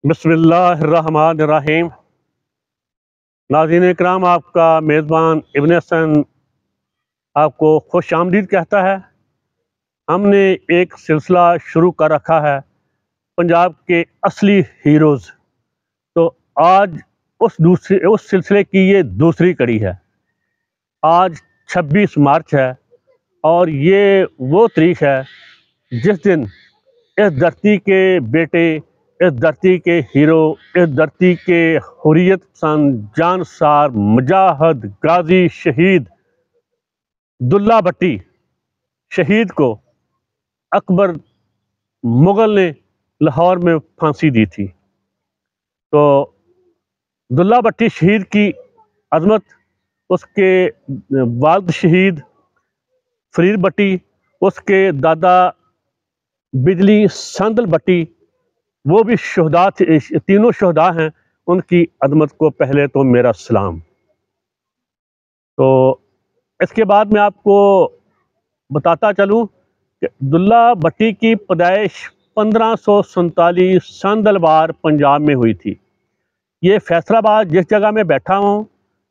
بسم اللہ الرحمن الرحیم۔ ناظرین اکرام، آپ کا میزبان ابن حسن آپ کو خوش آمدید کہتا ہے۔ ہم نے ایک سلسلہ شروع کر رکھا ہے، پنجاب کے اصلی ہیروز۔ تو آج اس سلسلے کی یہ دوسری کڑی ہے۔ آج 26 مارچ ہے اور یہ وہ تاریخ ہے جس دن اس دھرتی کے بیٹے، اس دھرتی کے ہیرو، اس دھرتی کے حریت پسند، جانسار، مجاہد، غازی، شہید دلہ بھٹی شہید کو اکبر مغل نے لاہور میں پھانسی دی تھی۔ تو دلہ بھٹی شہید کی عظمت، اس کے والد شہید فرید بھٹی، اس کے دادا بجلی ساندل بھٹی، وہ بھی شہداء تھے، تینوں شہداء ہیں۔ ان کی عظمت کو پہلے تو میرا سلام۔ تو اس کے بعد میں آپ کو بتاتا چلوں کہ دلہ بھٹی کی پیدائش 1547 ساندلبار پنجاب میں ہوئی تھی۔ یہ فیصل آباد جس جگہ میں بیٹھا ہوں،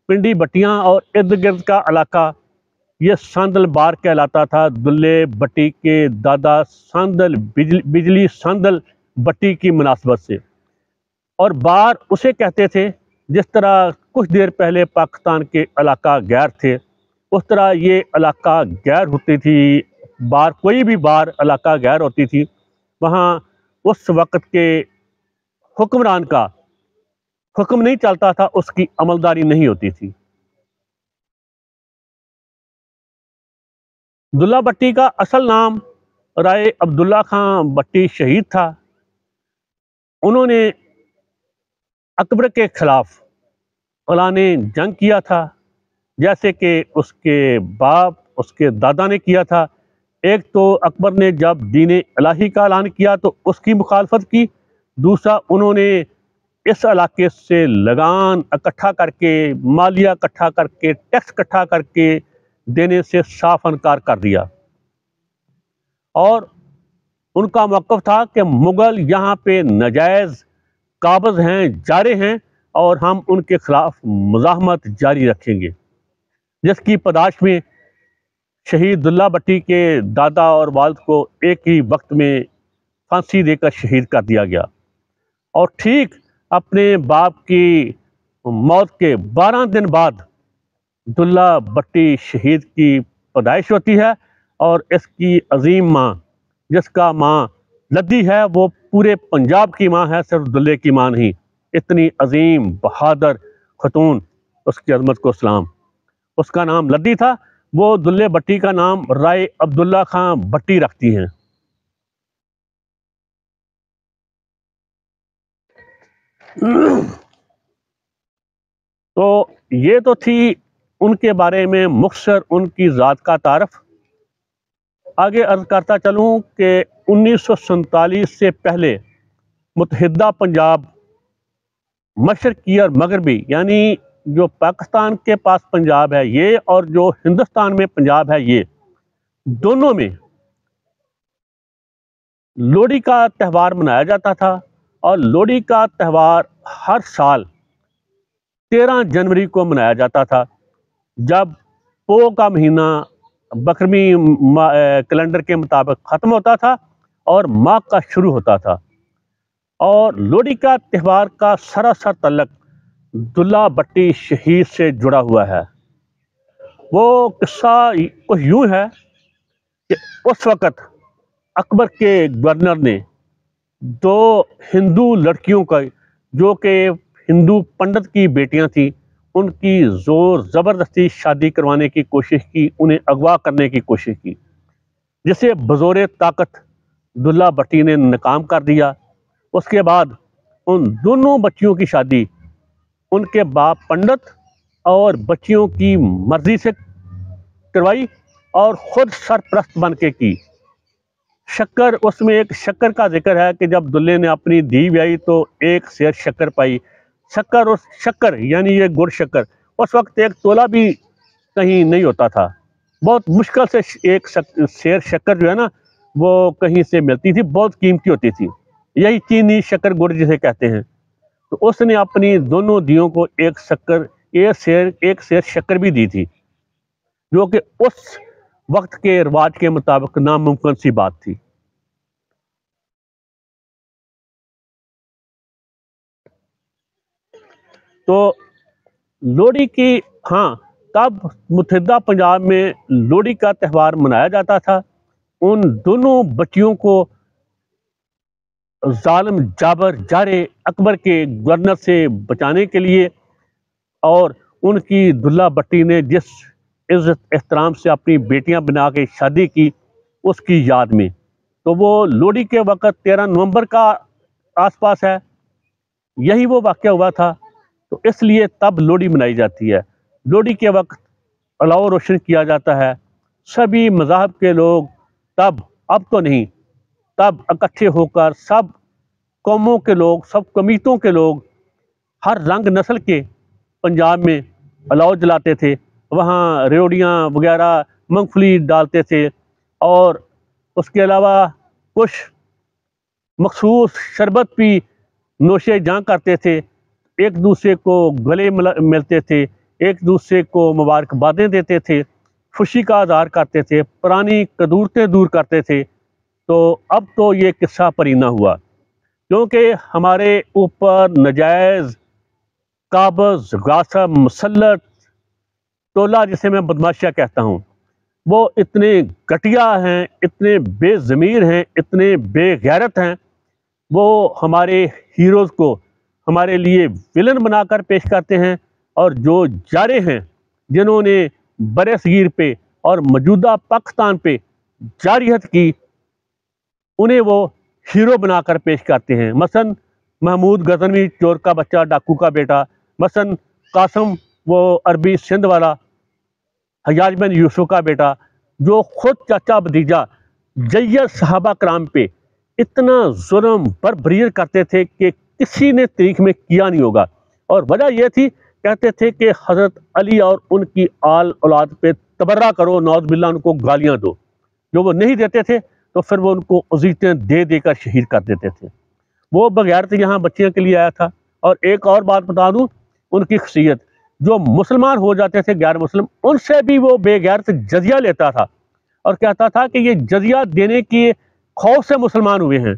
پنڈی بٹیاں اور ارد گرد کا علاقہ، یہ ساندلبار کہلاتا تھا دلہ بھٹی کے دادا ساندل بجلی ساندل بھٹی کی مناسبت سے۔ اور بار اسے کہتے تھے جس طرح کچھ دیر پہلے پاکستان کے علاقہ غیر تھے، اس طرح یہ علاقہ غیر ہوتی تھی۔ بار کوئی بھی بار علاقہ غیر ہوتی تھی، وہاں اس وقت کے حکمران کا حکم نہیں چلتا تھا، اس کی عملداری نہیں ہوتی تھی۔ دلہ بھٹی کا اصل نام رائے عبداللہ خان بھٹی شہید تھا۔ انہوں نے اکبر کے خلاف اعلان جنگ کیا تھا، جیسے کہ اس کے باپ، اس کے دادا نے کیا تھا۔ ایک تو اکبر نے جب دین الہی کا اعلان کیا تو اس کی مخالفت کی، دوسرا انہوں نے اس علاقے سے لگان اکٹھا کر کے، مالیہ اکٹھا کر کے، ٹیکس اکٹھا کر کے دینے سے صاف انکار کر دیا۔ اور ان کا موقف تھا کہ مغل یہاں پہ ناجائز قابض ہیں، جارے ہیں، اور ہم ان کے خلاف مزاحمت جاری رکھیں گے، جس کی پاداش میں شہید دلہ بھٹی کے دادا اور والد کو ایک ہی وقت میں پھانسی دے کر شہید کر دیا گیا۔ اور ٹھیک اپنے باپ کی موت کے 12 دن بعد دلہ بھٹی شہید کی پیدائش ہوتی ہے، اور اس کی عظیم ماں، جس کا ماں لدی ہے، وہ پورے پنجاب کی ماں ہے، صرف دلے کی ماں نہیں۔ اتنی عظیم بہادر خاتون، اس کی عظمت کو سلام۔ اس کا نام لدی تھا، وہ دلہ بھٹی کا نام رائے عبداللہ خان بھٹی رکھتی ہیں۔ تو یہ تو تھی ان کے بارے میں مختصر ان کی ذات کا تعارف۔ آگے عرض کرتا چلوں کہ 1947 سے پہلے متحدہ پنجاب، مشرقی اور مغربی، یعنی جو پاکستان کے پاس پنجاب ہے یہ، اور جو ہندوستان میں پنجاب ہے یہ، دونوں میں لوہڑی کا تہوار منایا جاتا تھا۔ اور لوہڑی کا تہوار ہر سال 13 جنوری کو منایا جاتا تھا، جب پو کا مہینہ بکرمی کیلنڈر کے مطابق ختم ہوتا تھا اور ماہ کا شروع ہوتا تھا۔ اور لوہڑی کا تہوار کا سراسر تعلق دلہ بھٹی شہید سے جڑا ہوا ہے۔ وہ قصہ کچھ یوں ہے کہ اس وقت اکبر کے گورنر نے 2 ہندو لڑکیوں کا، جو کہ ہندو پنڈت کی بیٹیاں تھیں، ان کی زور زبردستی شادی کروانے کی کوشش کی، انہیں اغوا کرنے کی کوشش کی، جسے بزور طاقت دلہ بھٹی نے ناکام کر دیا۔ اس کے بعد ان دونوں بچیوں کی شادی ان کے باپ پنڈت اور بچیوں کی مرضی سے کروائی، اور خود سرپرست بن کے کی۔ شکر، اس میں ایک شکر کا ذکر ہے کہ جب دلے نے اپنی دھی بیائی تو ایک سیر شکر پائی۔ شکر یعنی یہ گڑ شکر، اس وقت ایک تولہ بھی کہیں نہیں ہوتا تھا، بہت مشکل سے ایک سیر شکر جو ہے نا وہ کہیں سے ملتی تھی، بہت قیمتی ہوتی تھی۔ یہی چینی شکر گڑ جسے کہتے ہیں. تو اس نے اپنی دونوں دیوں کو ایک سیر شکر بھی دی تھی، جو کہ اس وقت کے رواج کے مطابق ناممکن سی بات تھی. تو لوہڑی کی تب متحدہ پنجاب میں لوہڑی کا تہوار منایا جاتا تھا. ان دونوں بچیوں کو ظالم جابر جار اکبر کے گورنر سے بچانے کے لیے، اور ان کی دلہ بٹی نے جس عزت احترام سے اپنی بیٹیاں بنا کے شادی کی، اس کی یاد میں. تو وہ لوہڑی کے وقت 13 نومبر کا آس پاس ہے، یہی وہ واقعہ ہوا تھا. تو اس لیے تب لوہڑی منائی جاتی ہے. لوہڑی کے وقت الاؤ روشن کیا جاتا ہے. سبھی مذاہب کے لوگ اب تو نہیں، تب اکٹھے ہو کر سب قوموں کے لوگ، سب قمیتوں کے لوگ، ہر رنگ نسل کے پنجاب میں الاؤ جلاتے تھے. وہاں ریوڑیاں وغیرہ مونگ پھلی ڈالتے تھے، اور اس کے علاوہ کچھ مخصوص شربت بھی نوشے جاں کرتے تھے. ایک دوسرے کو گلے ملتے تھے، ایک دوسرے کو مبارکبادیں دیتے تھے، خوشی کا اظہار کرتے تھے، پرانی قدورتیں دور کرتے تھے. تو اب تو یہ قصہ پرینہ ہوا، کیونکہ ہمارے اوپر نجائز قابض، غاصب، مسلط ٹولہ، جسے میں بدماشیہ کہتا ہوں، وہ اتنے گھٹیا ہیں، اتنے بے ضمیر ہیں، اتنے بے غیرت ہیں. وہ ہمارے ہیروز کو ہمارے لیے ولن بنا کر پیش کرتے ہیں، اور جو جارے ہیں جنہوں نے بر صغیر پہ اور موجودہ پاکستان پہ جارحیت کی، انہیں وہ ہیرو بنا کر پیش کرتے ہیں. مثلا محمود غزنوی، چور کا بچہ، ڈاکو کا بیٹا. مثلا قاسم، وہ عربی سندھ والا، حجاج بن یوسف کا بیٹا، جو خود چاچا بھتیجا جیت صحابہ کرام پہ اتنا ظلم بربریت کرتے تھے کہ کسی نے تاریخ میں کیا نہیں ہوگا. اور وجہ یہ تھی، کہتے تھے کہ حضرت علی اور ان کی آل اولاد پہ تبرہ کرو، نعوذ باللہ، ان کو گالیاں دو. جو وہ نہیں دیتے تھے تو پھر وہ ان کو اذیتیں دے دے کر شہید کر دیتے تھے. وہ بغیرت یہاں بچیوں کے لیے آیا تھا. اور ایک اور بات بتا دوں، ان کی خصیت، جو مسلمان ہو جاتے تھے غیر مسلم، ان سے بھی وہ بے غیرت جزیہ لیتا تھا، اور کہتا تھا کہ یہ جزیہ دینے کی خوف سے مسلمان ہوئے ہیں.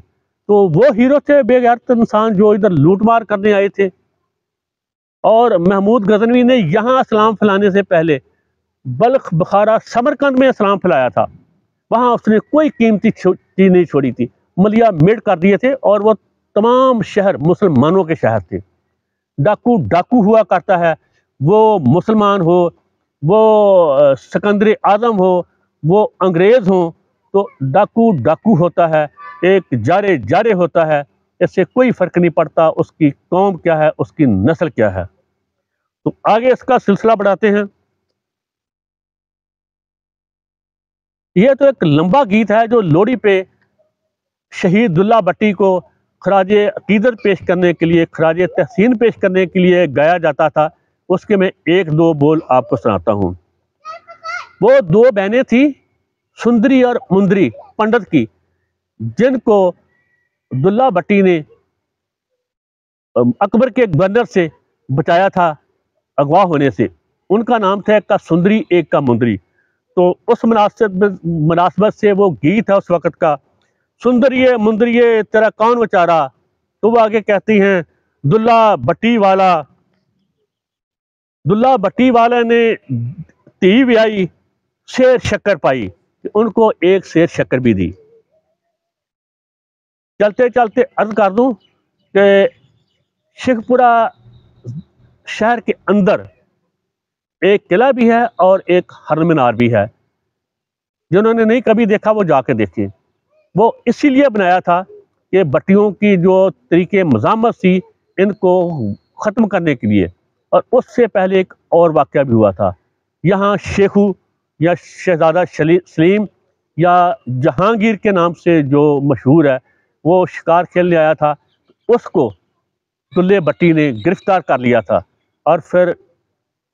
تو وہ ہیرو تھے، بے غیرت انسان، جو ادھر لوٹ مار کرنے آئے تھے. اور محمود غزنوی نے یہاں اسلام پھیلانے سے پہلے بلخ، بخارا، سمرقند میں اسلام پھیلایا تھا. وہاں اس نے کوئی قیمتی چیز نہیں چھوڑی تھی. ملیا میٹ کر دیے تھے، اور وہ تمام شہر مسلمانوں کے شہر تھے. ڈاکو ہوا کرتا ہے، وہ مسلمان ہو، وہ سکندر اعظم ہو، وہ انگریز ہوں، تو ڈاکو ہوتا ہے، ایک جارے ہوتا ہے. اس سے کوئی فرق نہیں پڑتا اس کی قوم کیا ہے، اس کی نسل کیا ہے. تو آگے اس کا سلسلہ بڑھاتے ہیں. یہ تو ایک لمبا گیت ہے جو لوہڑی پہ شہید دلہ بٹی کو خراج عقیدت پیش کرنے کے لیے، خراج تحسین پیش کرنے کے لیے گایا جاتا تھا. اس کے میں ایک دو بول آپ کو سناتا ہوں. وہ دو بہنیں تھیں، سندری اور مندری پنڈت کی، جن کو دلہ بٹی نے اکبر کے گورنر سے بچایا تھا اغوا ہونے سے. ان کا نام تھا ایک کا سندری، ایک کا مندری. تو اس مناسبت سے وہ گیت ہے اس وقت کا، سندریے مندریے تیرا کون بچارا. تو وہ آگے کہتی ہیں، دلہ بٹی والے نے تھی بیائی، شیر شکر پائی. ان کو ایک شیر شکر بھی دی. چلتے چلتے عرض کر دوں کہ شیخ پورہ شہر کے اندر ایک قلعہ بھی ہے اور ایک حرم مینار بھی ہے. جنہوں نے نہیں کبھی دیکھا وہ جا کے دیکھیں. وہ اسی لیے بنایا تھا کہ بٹیوں کی جو طریقے مزاحمت تھی، ان کو ختم کرنے کے لیے. اور اس سے پہلے ایک اور واقعہ بھی ہوا تھا. یہاں شیخو یا شہزادہ سلیم یا جہانگیر کے نام سے جو مشہور ہے، وہ شکار کھیلنے آیا تھا. اس کو دلہ بٹی نے گرفتار کر لیا تھا، اور پھر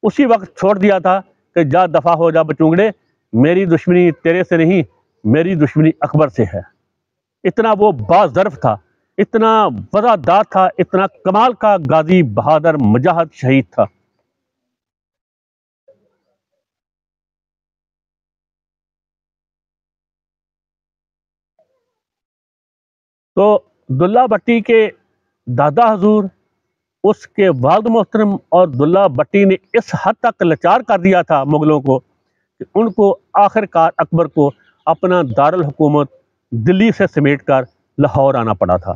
اسی وقت چھوڑ دیا تھا کہ جا دفع ہو جا بچونگڑے، میری دشمنی تیرے سے نہیں، میری دشمنی اکبر سے ہے. اتنا وہ باظرف تھا. اتنا وفادار تھا، اتنا کمال کا غازی، بہادر، مجاہد، شہید تھا۔ تو دلہ بٹی کے دادا حضور، اس کے والد محترم اور دلہ بٹی نے اس حد تک لاچار کر دیا تھا مغلوں کو کہ ان کو آخر کار اکبر کو اپنا دارالحکومت دلی سے سمیٹ کر لاہور آنا پڑا تھا۔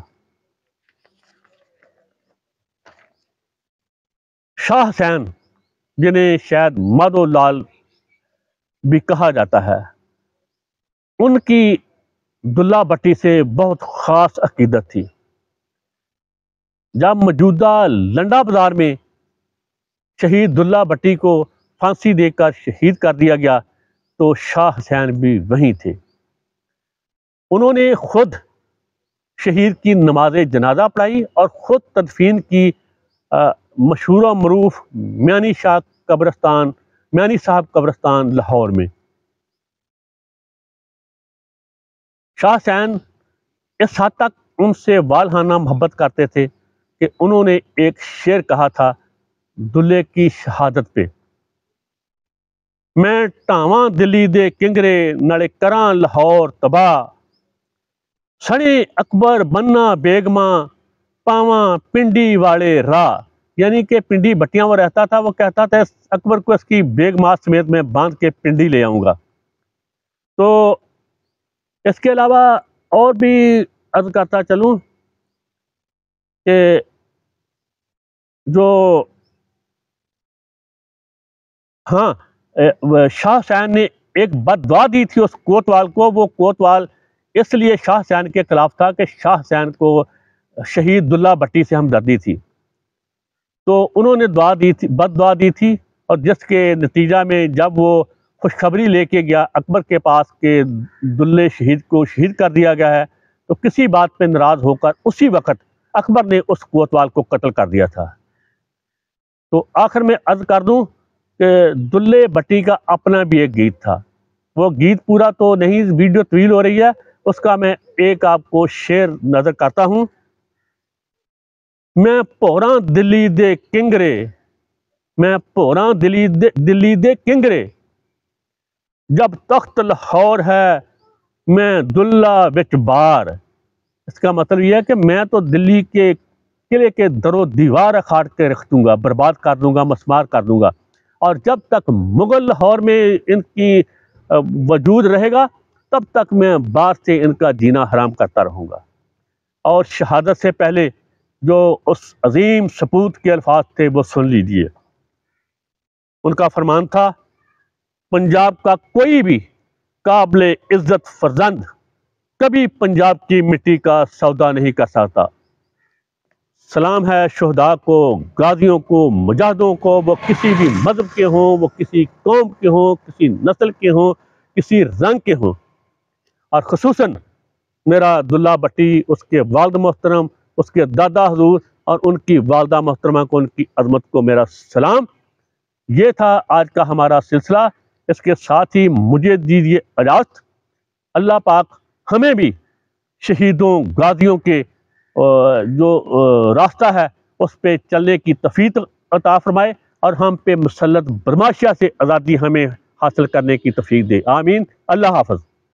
شاہ حسین، جنہیں شاید مادھو لال بھی کہا جاتا ہے، ان کی دلہ بٹی سے بہت خاص عقیدت تھی۔ جب موجودہ لنڈا بازار میں شہید دلہ بٹی کو پھانسی دے کر شہید کر دیا گیا تو شاہ حسین بھی وہیں تھے۔ انہوں نے خود شہید کی نماز جنازہ پڑھائی اور خود تدفین کی مشہور و معروف میانی صاحب قبرستان لاہور میں۔ شاہ حسین اس حد تک ان سے والہانہ محبت کرتے تھے کہ انہوں نے ایک شعر کہا تھا دلے کی شہادت پہ، میں ٹاواں دلی دے کنگرے نالے کراں لاہور تباہ، سڑے اکبر بننا بیگماں پاواں پنڈی والے راہ۔ یعنی کہ پنڈی بٹیاں وہ رہتا تھا، وہ کہتا تھا اکبر کو اس کی بیگمات سمیت میں باندھ کے پنڈی لے آؤں گا۔ تو اس کے علاوہ اور بھی عرض کرتا چلوں کہ جو شاہ حسین نے ایک بد دعا دی تھی اس کوتوال کو، وہ کوتوال اس لیے شاہ حسین کے خلاف تھا کہ شاہ حسین کو شہید دلہ بٹی سے ہمدردی تھی، تو انہوں نے بد دعا دی تھی، اور جس کے نتیجہ میں جب وہ خوشخبری لے کے گیا اکبر کے پاس کہ دلے شہید کو شہید کر دیا گیا ہے، تو کسی بات پہ ناراض ہو کر اسی وقت اکبر نے اس کوتوال کو قتل کر دیا تھا۔ تو آخر میں عرض کر دوں کہ دلے بٹی کا اپنا بھی ایک گیت تھا، وہ گیت پورا تو نہیں، ویڈیو طویل ہو رہی ہے، اس کا میں ایک آپ کو شعر نظر کرتا ہوں۔ میں پوراں دلی دے کنگرے، میں پوراں دلی دے کنگرے، جب تخت لاہور ہے میں دلہ وچ بار۔ اس کا مطلب یہ ہے کہ میں تو دلی کے قلعے کے در و دیوار اکھاڑ کے رکھ دوں گا، برباد کر دوں گا، مسمار کر دوں گا، اور جب تک مغل لاہور میں ان کی وجود رہے گا تب تک میں باہر سے ان کا جینا حرام کرتا رہوں گا۔ اور شہادت سے پہلے جو اس عظیم سپوت کے الفاظ تھے وہ سن لیجیے۔ ان کا فرمان تھا، پنجاب کا کوئی بھی قابل عزت فرزند کبھی پنجاب کی مٹی کا سودا نہیں کر سکتا۔ سلام ہے شہداء کو، غازیوں کو، مجاہدوں کو، وہ کسی بھی مذہب کے ہوں، وہ کسی قوم کے ہوں، کسی نسل کے ہوں، کسی رنگ کے ہوں، اور خصوصاً میرا دلہ بٹی، اس کے والد محترم، اس کے دادا حضور اور ان کی والدہ محترمہ کو، ان کی عظمت کو میرا سلام۔ یہ تھا آج کا ہمارا سلسلہ، اس کے ساتھ ہی مجھے دیجیے اجازت۔ اللہ پاک ہمیں بھی شہیدوں، غازیوں کے جو راستہ ہے اس پہ چلنے کی توفیق عطا فرمائے، اور ہم پہ مسلط برماشیہ سے آزادی ہمیں حاصل کرنے کی توفیق دے۔ آمین۔ اللہ حافظ۔